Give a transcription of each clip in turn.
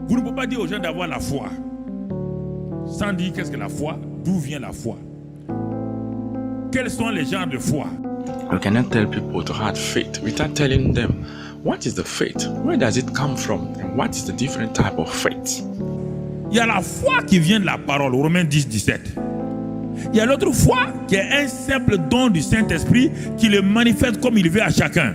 Vous ne pouvez pas dire aux gens d'avoir la foi sans dire qu'est-ce que la foi, d'où vient la foi. Quels sont les genres de foi? We cannot tell people to have faith without telling them what is the faith, where does it come from, and what is the different type of faith. Il y a la foi qui vient de la parole, Romains 10, 17. Il y a l'autre foi qui est un simple don du Saint-Esprit qui le manifeste comme il veut à chacun.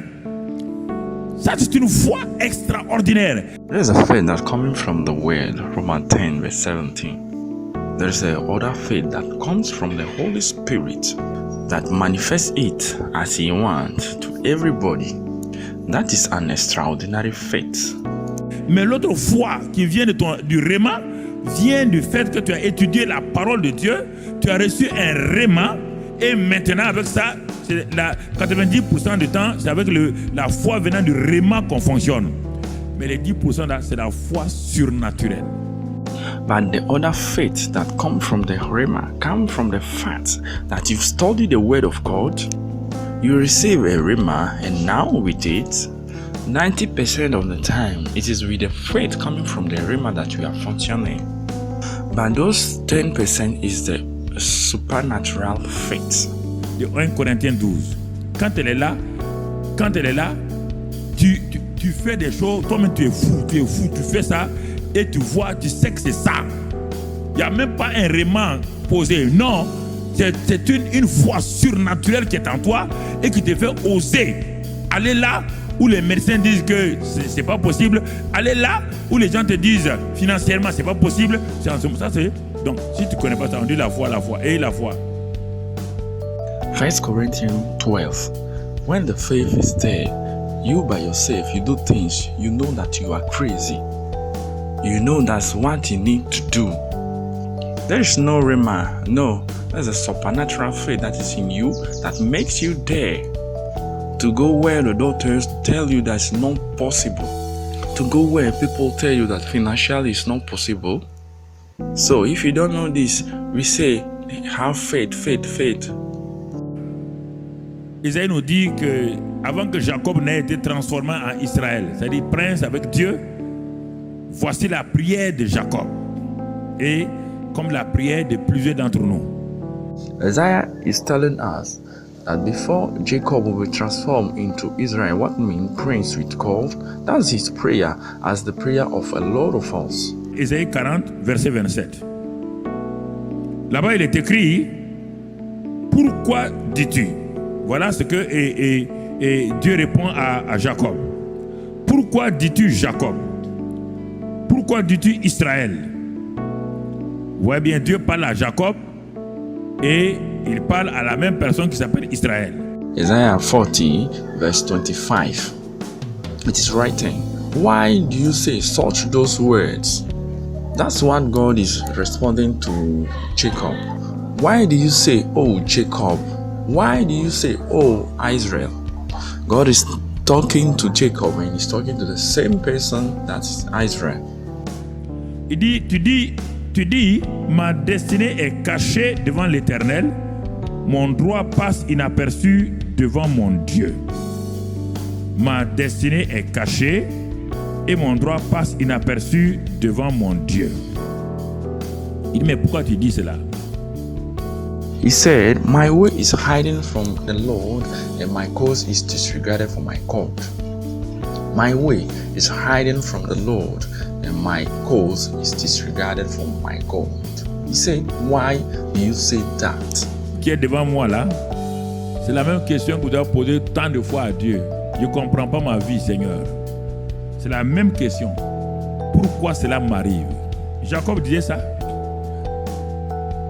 Ça, c'est une foi extraordinaire. There is a faith that coming from the word, Romans 10 verse 17. There is a other faith that comes from the Holy Spirit that manifests it as He wants to everybody. That is an extraordinary faith. Mais l'autre foi qui vient du réma vient du fait que tu as étudié la parole de Dieu, tu as reçu un réma et maintenant avec ça, c'est 90% du temps, c'est avec la foi venant du réma qu'on fonctionne. Mais les 10% là, c'est la foi surnaturelle. But the other faith that comes from the Rhema comes from the fact that you've studied the Word of God, you receive a Rhema, and now with it, 90% of the time, it is with the faith coming from the Rhema that you are functioning. But those 10% is the supernatural faith. De 1 Corinthiens 12. Quand elle est là, tu fais des choses, toi-même tu es fou, tu fais ça et tu vois, tu sais que c'est ça. Il n'y a même pas un Rhema posé. Non, c'est une foi surnaturelle qui est en toi et qui te fait oser aller là où les médecins disent que c'est pas possible, aller là où les gens te disent financièrement c'est pas possible. Ça, c'est donc si tu connais pas ça, on dit la foi et la foi. 1 Corinthians 12. When the faith is there, you by yourself, you do things, you know that you are crazy. You know that's what you need to do. There is no Rhema. No, there's a supernatural faith that is in you that makes you dare to go where the doctors tell you that's not possible. To go where people tell you that financially it's not possible. So if you don't know this, we say, have faith. Isaïe nous dit que avant que Jacob n'ait été transformé en Israël, c'est-à-dire prince avec Dieu, voici la prière de Jacob et comme la prière de plusieurs d'entre nous. Isaiah is telling us that before Jacob will be transformed into Israel, what means prince with God, that's his prayer as the prayer of a lot of us. Isaïe 40, verset 27. Là-bas, il est écrit, pourquoi dis-tu? Voilà ce que et Dieu répond à Jacob. Pourquoi dis-tu Jacob? Pourquoi dis-tu Israël? Ouais, bien, Dieu parle à Jacob et il parle à la même personne qui s'appelle Israël. Isaiah 40, verse 25. It is written, why do you say such those words? That's what God is responding to Jacob. Why do you say, oh Jacob? Why do you say, oh Israel? God is talking to Jacob and he's talking to the same person that's Israel. Il dit, tu dis, ma destinée est cachée devant l'Éternel, mon droit passe inaperçu devant mon Dieu. Ma destinée est cachée et mon droit passe inaperçu devant mon Dieu. Il dit, mais pourquoi tu dis cela? He said, my way is hiding from the Lord and my cause is disregarded for my God. My way is hiding from the Lord and my cause is disregarded from my God. He said, why do you say that? Qui est devant moi là, c'est la même question que vous devez poser tant de fois à Dieu. Je ne comprends pas ma vie, Seigneur. C'est la même question. Pourquoi cela m'arrive? Jacob disait ça.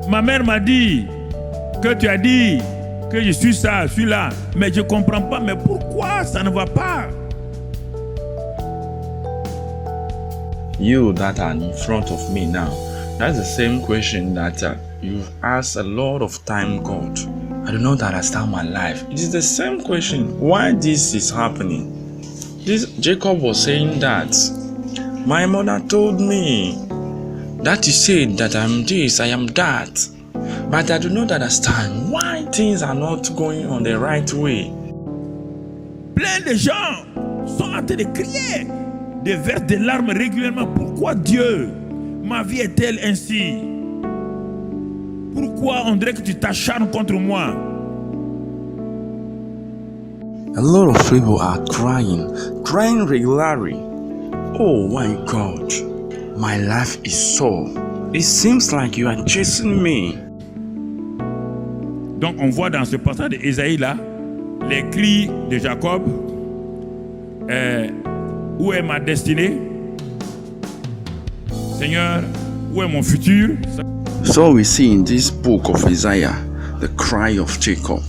Ma mère m'a dit que tu as dit que je suis ça, je suis là, mais je ne comprends pas. Mais pourquoi ça ne va pas? You that are in front of me now, that's the same question that you've asked a lot of time, God. I do not understand my life. It is the same question. Why this is happening? Jacob was saying that my mother told me that you said that I'm this, I am that. But I do not understand why things are not going on the right way. Plein de gens sont en train de crier, de verser des larmes régulièrement. Pourquoi Dieu, ma vie est-elle ainsi? Pourquoi on dirait que tu t'acharnes contre moi? A lot of people are crying regularly. Oh my God, my life is so. It seems like you are chasing me. Donc on voit dans ce passage d'Ésaïe là, les cris de Jacob. Où est ma destinée? Seigneur, où est mon futur? So we see in this book of Isaiah the cry of Jacob.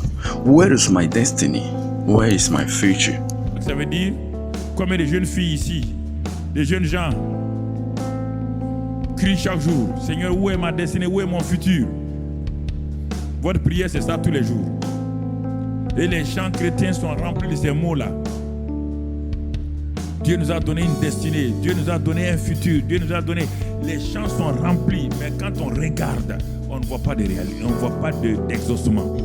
Where is my destiny? Where is my future? Ça veut dire combien de jeunes filles ici, de jeunes gens crient chaque jour, Seigneur, où est ma destinée? Où est mon futur? Votre prière, c'est ça tous les jours. Et les chants chrétiens sont remplis de ces mots-là. Dieu nous a donné une destinée, Dieu nous a donné un futur, Dieu nous a donné... Les chants sont remplis, mais quand on regarde, on ne voit pas de réalité, on ne voit pas d'exaucement.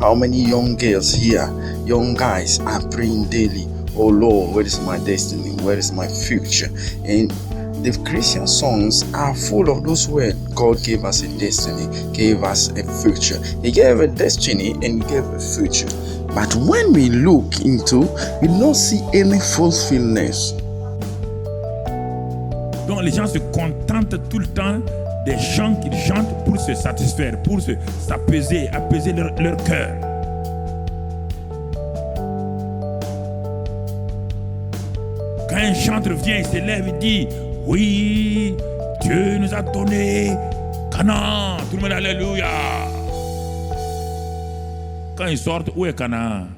How many young girls here, young guys are praying daily, oh Lord, where is my destiny, where is my future? And the Christian songs are full of those words. God gave us a destiny, gave us a future. He gave a destiny and he gave a future. But when we look into, we don't see any fulfillment. Donc les gens se contentent tout le temps des chants qu'ils chantent pour se satisfaire, pour s'apaiser, apaiser leur cœur. Quand un chanteur vient, il s'élève, il dit, oui, Dieu nous a donné Canaan. Tout le monde, alléluia. Quand ils sortent, où est Canaan?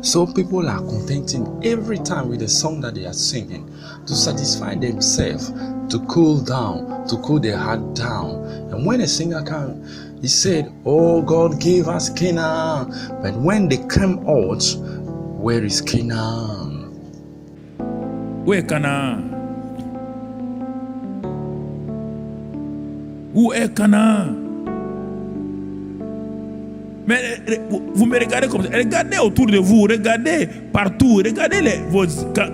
So people are contenting every time with the song that they are singing to satisfy themselves, to cool down, to cool their heart down. And when a singer came, he said, oh, God gave us Canaan. But when they came out, where is Canaan? Où est Canaan? Où est Canaan? Mais vous me regardez comme ça. Regardez autour de vous, regardez partout, regardez vos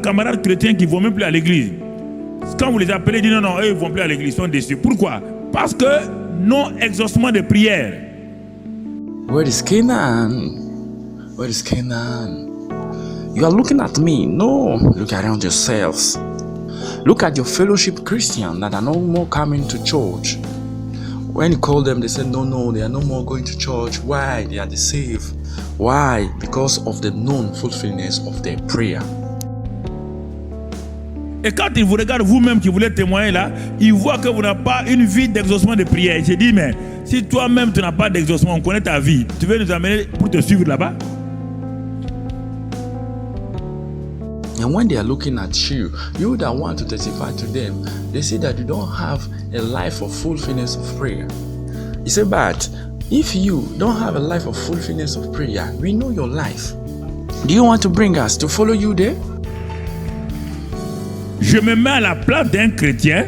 camarades chrétiens qui ne vont même plus à l'église. Quand vous les appelez, ils disent non, eux ils ne vont plus à l'église, ils sont déçus. Pourquoi? Parce que non exaucement de prière. Where is Canaan? Where is Canaan? You are looking at me. No, look around yourselves. Look at your fellowship Christians that are no more coming to church. When you call them, they say, no, they are no more going to church. Why? They are deceived. Why? Because of the non-fulfillment of their prayer. Et quand ils vous regardent vous-même qui voulez témoigner là, ils voient que vous n'avez pas une vie d'exaucement de prière. Ils se disent, mais si toi-même tu n'as pas d'exaucement, on connaît ta vie, tu veux nous amener pour te suivre là-bas? And when they are looking at you, you that want to testify to them, they see that you don't have a life of fulfillment of prayer. You say, but if you don't have a life of fulfillment of prayer, we know your life. Do you want to bring us to follow you there? Je me mets à la place d'un chrétien.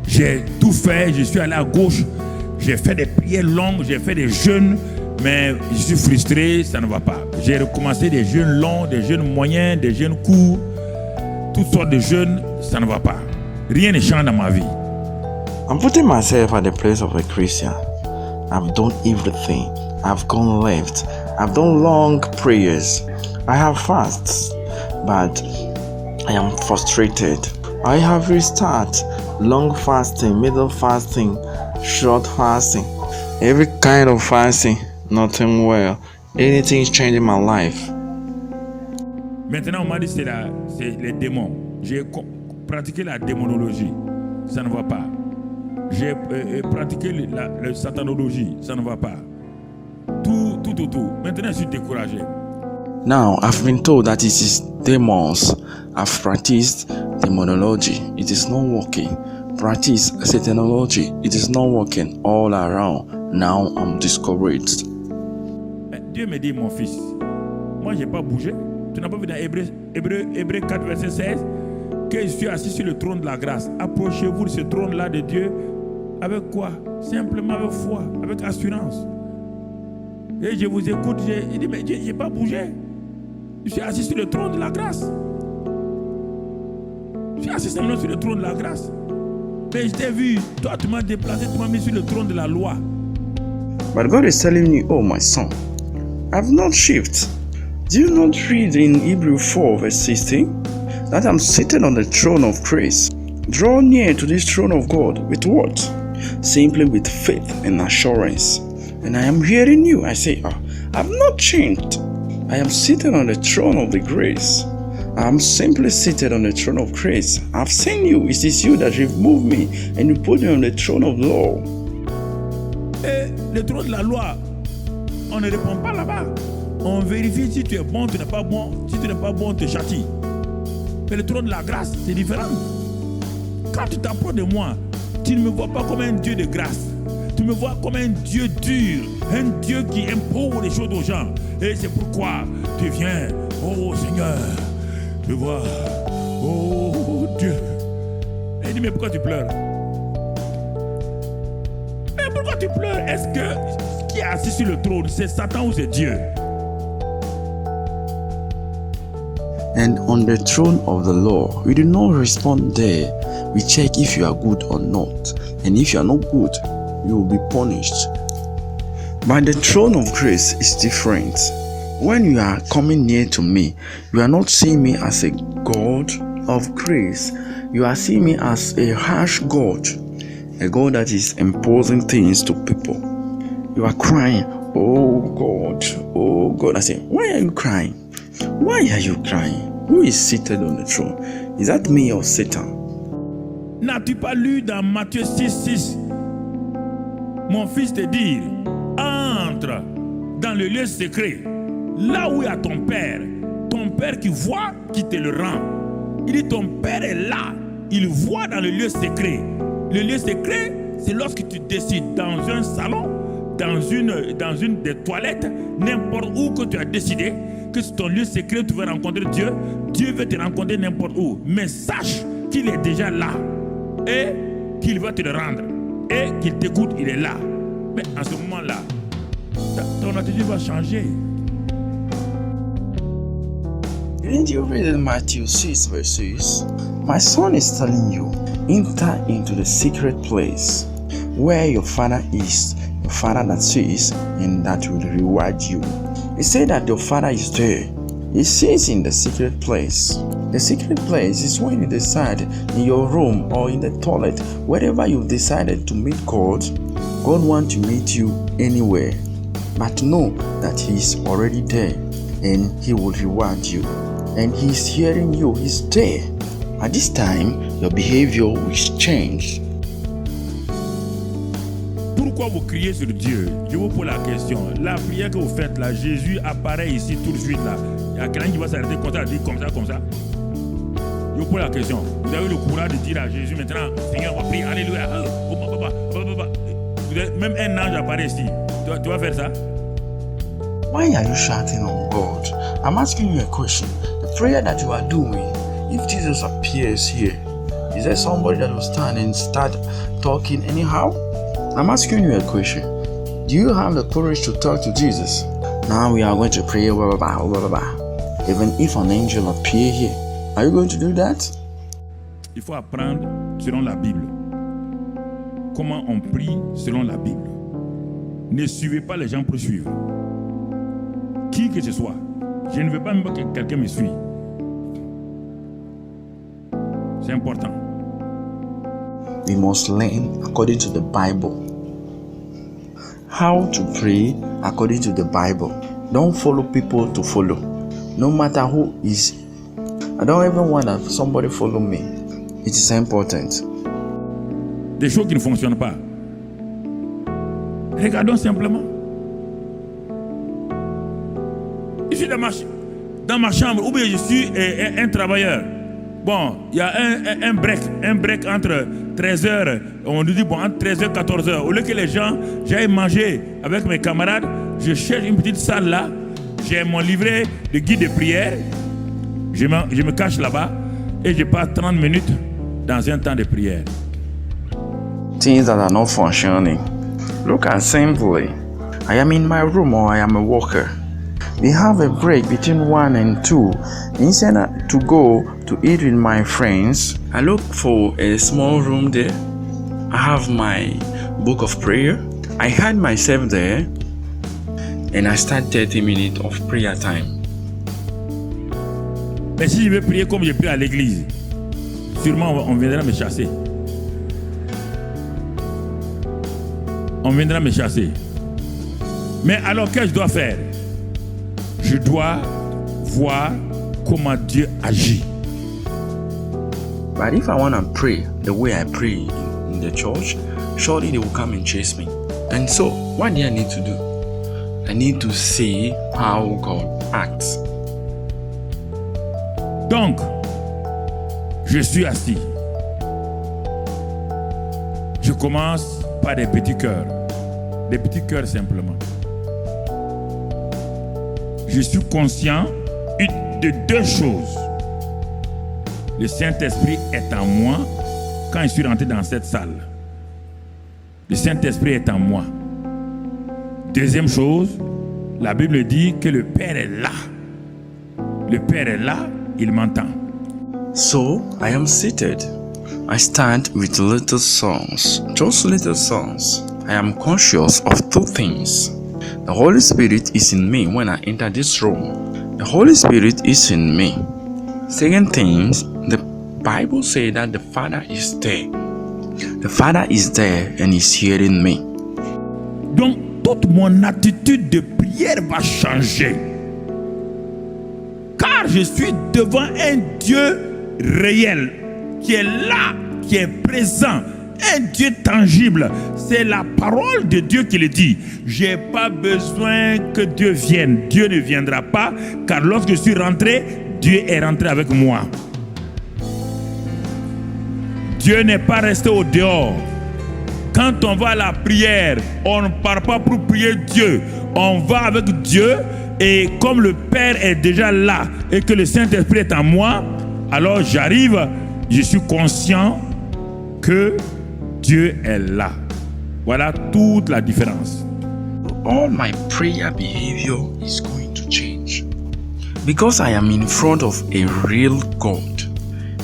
J'ai tout fait, je suis allé à gauche, j'ai fait des prières longues, j'ai fait des jeûnes, mais je suis frustré, ça ne va pas. J'ai recommencé des jeûnes longs, des jeûnes moyens, des jeûnes courts, toutes sortes de jeûnes, ça ne va pas. Rien ne change dans ma vie. I'm putting myself at the place of a Christian. I've done everything. I've gone left. I've done long prayers. I have fasts, but I am frustrated. I have restarted long fasting, middle fasting, short fasting, every kind of fasting, nothing well. Anything is changing my life. Maintenant, on m'a dit c'est les démons. J'ai pratiqué la démonologie, ça ne va pas. J'ai pratiqué la satanologie, ça ne va pas. Tout. Maintenant, je suis découragé. Now, I've been told that it is demons. I've practiced demonology. It is not working. Practice satanology. It is not working all around. Now, I'm discouraged. Dieu me dit, mon fils, moi, je n'ai pas bougé. Tu n'as pas vu dans Hébreux 4, verset 16, que je suis assis sur le trône de la grâce. Approchez-vous de ce trône-là de Dieu. Avec quoi? Simplement avec foi, avec assurance. Et je vous écoute, il dit, mais je n'ai pas bougé. Je suis assis sur le trône de la grâce. Je suis assis simplement sur le trône de la grâce. Mais je t'ai vu, toi tu m'as déplacé, tu m'as mis sur le trône de la loi. But God is telling me, oh my son, I've not shifted. Do you not read in Hebrew 4 verse 16 that I'm seated on the throne of grace? Draw near to this throne of God with what? Simply with faith and assurance. And I am hearing you. I say, I've not changed. I am seated on the throne of the grace. I am simply seated on the throne of grace. I've seen you. It is you that removed me and you put me on the throne of law. Et le trône de la loi, on ne répond pas là-bas. On vérifie si tu es bon, tu n'es pas bon. Si tu n'es pas bon, on te châtie. Mais le trône de la grâce, c'est différent. Quand tu t'approches de moi, tu ne me vois pas comme un Dieu de grâce. Tu me vois comme un Dieu dur, un Dieu qui impose les choses aux gens. Et c'est pourquoi tu viens, oh Seigneur, tu vois, oh Dieu. Et il dit, mais pourquoi tu pleures? Mais pourquoi tu pleures? Est-ce que qui est assis sur le trône, c'est Satan ou c'est Dieu? And on the throne of the law, we do not respond there. We check if you are good or not. And if you are not good, you will be punished. But the throne of grace is different. When you are coming near to me, you are not seeing me as a God of grace. You are seeing me as a harsh God. A God that is imposing things to people. You are crying, oh God, oh God. I say, why are you crying? Why are you crying? Who is seated on the throne? Is that me or Satan? N'as-tu pas lu dans Matthieu 6, mon fils te dire, entre dans le lieu secret, là où il y a ton père qui voit, qui te le rend. Il dit, ton père est là, il voit dans le lieu secret. Le lieu secret, c'est lorsque tu décides dans un salon, dans une des toilettes, n'importe où que tu as décidé, que c'est ton lieu secret, tu veux rencontrer Dieu. Dieu veut te rencontrer n'importe où. Mais sache qu'il est déjà là et qu'il va te le rendre. Et qu'il t'écoute, il est là. Mais en ce moment-là, ton attitude va changer. Didn't you read in Matthew 6 verse 6? My son is telling you, enter into the secret place where your father is, your father that sees, and that will reward you. He said that your father is there. He sits in the secret place. The secret place is when you decide in your room or in the toilet, wherever you've decided to meet God. God wants to meet you anywhere. But know that He is already there and He will reward you. And He is hearing you. He's there. At this time, your behavior will change. Pourquoi vous criez sur Dieu? Je vous pose la question. La prière que vous faites là, Jésus apparaît ici tout de suite là. Il y a quelqu'un qui va s'arrêter comme ça, dire comme ça. Je vous pose la question. Vous avez le courage de dire à Jésus maintenant, Seigneur, on va prier, alléluia. Même un ange apparaît ici. Tu vas faire ça? Why are you shouting on God? I'm asking you a question. The prayer that you are doing, if Jesus appears here, is there somebody that will stand and start talking anyhow? I'm asking you a question. Do you have the courage to talk to Jesus? Now we are going to pray. Even if an angel appear here, are you going to do that? Il faut apprendre selon la Bible. Comment on prie selon la Bible. Ne suivez pas les gens pour suivre. Qui que ce soit. Je ne veux pas même que quelqu'un me suive. C'est important. We must learn according to the Bible. How to pray according to the Bible. Don't follow people to follow. No matter who is. I don't even want that somebody follow me. It is important. Des choses qui ne fonctionnent pas. Regardons simplement. Ici, dans ma chambre, ou bien je suis un travailleur. Bon, il y a un break entre 13h, on nous dit bon, entre 13h et 14h. Au lieu que les gens, j'aille manger avec mes camarades, je cherche une petite salle là, j'ai mon livret de guide de prière, je me cache là-bas et je passe 30 minutes dans un temps de prière. Things that are not functioning. Look at simply. I am in my room or I am a worker. We have a break between 1 and 2. Instead to go to eat with my friends, I look for a small room there. I have my book of prayer. I hide myself there and I start 30 minutes of prayer time. Mais si je veux prier comme je prie à l'église, sûrement on viendra me chasser. On viendra me chasser. Mais alors qu'est-ce que je dois faire? Je dois voir comment Dieu agit. But if I want to pray the way I pray in the church, surely they will come and chase me. And so, what do I need to do? I need to see how God acts. Donc, je suis assis. Je commence par des petits cœurs simplement. Je suis conscient de deux choses. Le Saint-Esprit est en moi quand je suis rentré dans cette salle. Le Saint-Esprit est en moi. Deuxième chose, la Bible dit que le Père est là. Le Père est là, il m'entend. So, I am seated. I stand with little songs, just little songs. I am conscious of two things. The Holy Spirit is in me when I enter this room. The Holy Spirit is in me. Second thing, the Bible says that the Father is there. The Father is there and is hearing me. Donc, toute mon attitude de prière va changer. Car je suis devant un Dieu réel qui est là, qui est présent. Un Dieu tangible, c'est la parole de Dieu qui le dit. Je n'ai pas besoin que Dieu vienne. Dieu ne viendra pas, car lorsque je suis rentré, Dieu est rentré avec moi. Dieu n'est pas resté au dehors. Quand on va à la prière, on ne part pas pour prier Dieu. On va avec Dieu et comme le Père est déjà là et que le Saint-Esprit est en moi, alors j'arrive, je suis conscient que Dieu est là. Voilà toute la différence. All my prayer behavior is going to change. Because I am in front of a real God.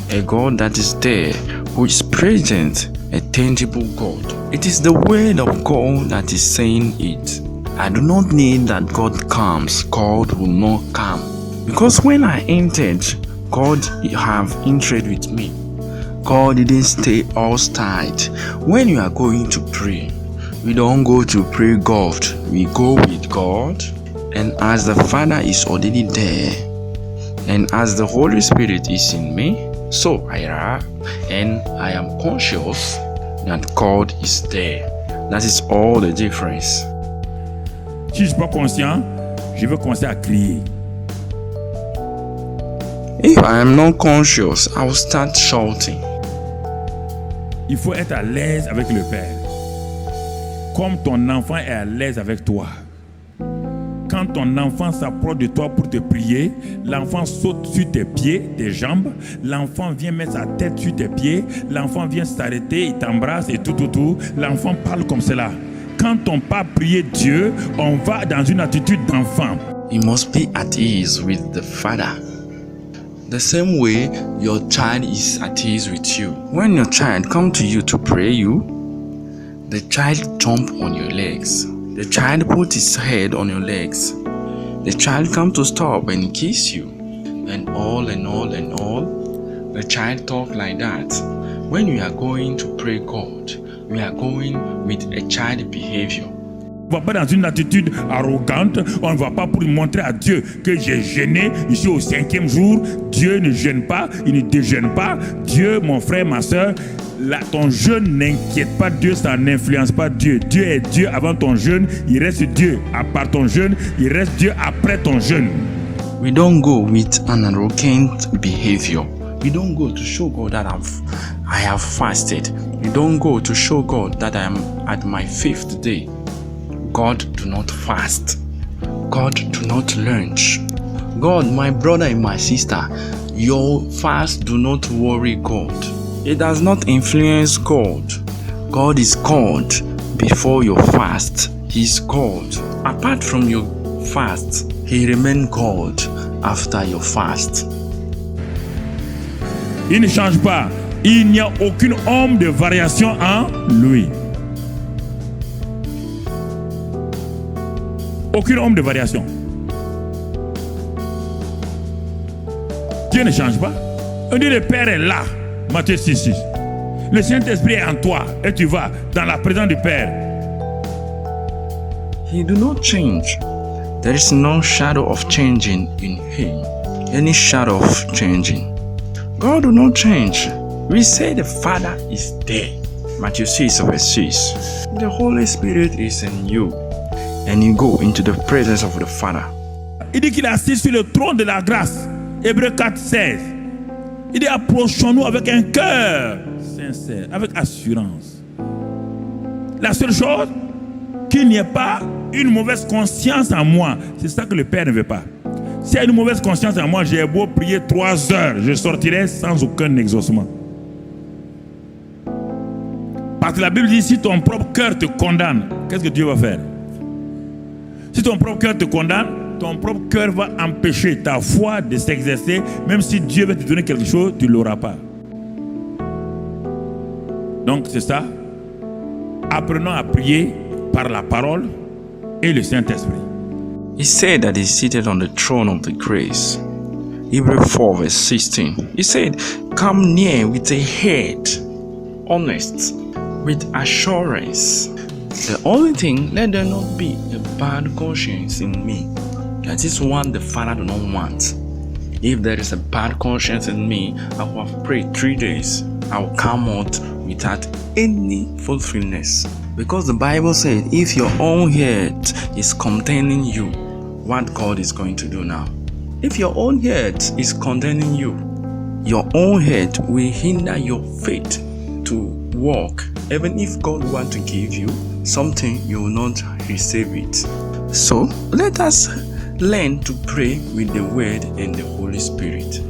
A God that is there, who is present, a tangible God. It is the word of God that is saying it. I do not need that God comes. God will not come. Because when I entered, God have entered with me. God didn't stay outside. When you are going to pray, we don't go to pray God. We go with God. And as the Father is already there, and as the Holy Spirit is in me, so I am, and I am conscious that God is there. That is all the difference. Si je ne suis pas conscient, je vais commencer à crier. If I am not conscious, I will start shouting. Il faut être à l'aise avec le Père. Comme ton enfant est à l'aise avec toi. Quand ton enfant s'approche de toi pour te prier, l'enfant saute sur tes pieds, tes jambes. L'enfant vient mettre sa tête sur tes pieds. L'enfant vient s'arrêter, il t'embrasse et tout. L'enfant parle comme cela. Quand on part prier Dieu, on va dans une attitude d'enfant. You must be at ease with the Father. The same way your child is at ease with you. When your child comes to you to pray you, the child jump on your legs. The child put his head on your legs. The child come to stop and kiss you. And all, the child talk like that. When you are going to pray God, we are going with a child behavior. On ne va pas dans une attitude arrogante. On ne va pas pour montrer à Dieu que j'ai jeûné. Ici au 5e jour, Dieu ne jeûne pas, il ne déjeûne pas. Dieu, mon frère, ma soeur, ton jeûne n'inquiète pas Dieu, ça n'influence pas Dieu. Dieu est Dieu avant ton jeûne, il reste Dieu. À part ton jeûne, il reste Dieu après ton jeûne. We don't go with an arrogant behavior. We don't go to show God that I have fasted. We don't go to show God that I am at my 5th day. God, do not fast. God, do not lunch. God, my brother and my sister, your fast do not worry God. It does not influence God. God is God before your fast. He is God. Apart from your fast, He remains God after your fast. Il ne change pas. Il n'y a aucune ombre de variation en lui. Aucune ombre de variation. Dieu ne change pas. On dit le Père est là. Matthieu 6:6. Le Saint-Esprit est en toi et tu vas dans la présence du Père. He do not change. There is no shadow of changing in Him. Any shadow of changing. God do not change. We say the Father is there. Matthew 6:6. The Holy Spirit is in you. And you go into the presence of the Father. Il dit qu'il est assis sur le trône de la grâce. Hébreux 4:16. Il dit approchons-nous avec un cœur sincère, avec assurance. La seule chose, qu'il n'y ait pas une mauvaise conscience en moi. C'est ça que le Père ne veut pas. S'il y a une mauvaise conscience en moi, j'ai beau prier 3 heures, je sortirai sans aucun exaucement. Parce que la Bible dit, si ton propre cœur te condamne, qu'est-ce que Dieu va faire? Si ton propre cœur te condamne, ton propre cœur va empêcher ta foi de s'exercer. Même si Dieu veut te donner quelque chose, tu ne l'auras pas. Donc c'est ça. Apprenons à prier par la parole et le Saint-Esprit. He said that He's seated on the throne of the grace. Hebrews 4:16. He said, come near with a head, honest, with assurance. The only thing, let there not be a bad conscience in me. That is one the Father do not want. If there is a bad conscience in me, I will have prayed 3 days. I will come out without any fulfillment. Because the Bible said, if your own head is containing you, what God is going to do now? If your own head is containing you, your own head will hinder your faith to walk. Even if God wants to give you something, you will not receive it. So let us learn to pray with the Word and the Holy Spirit.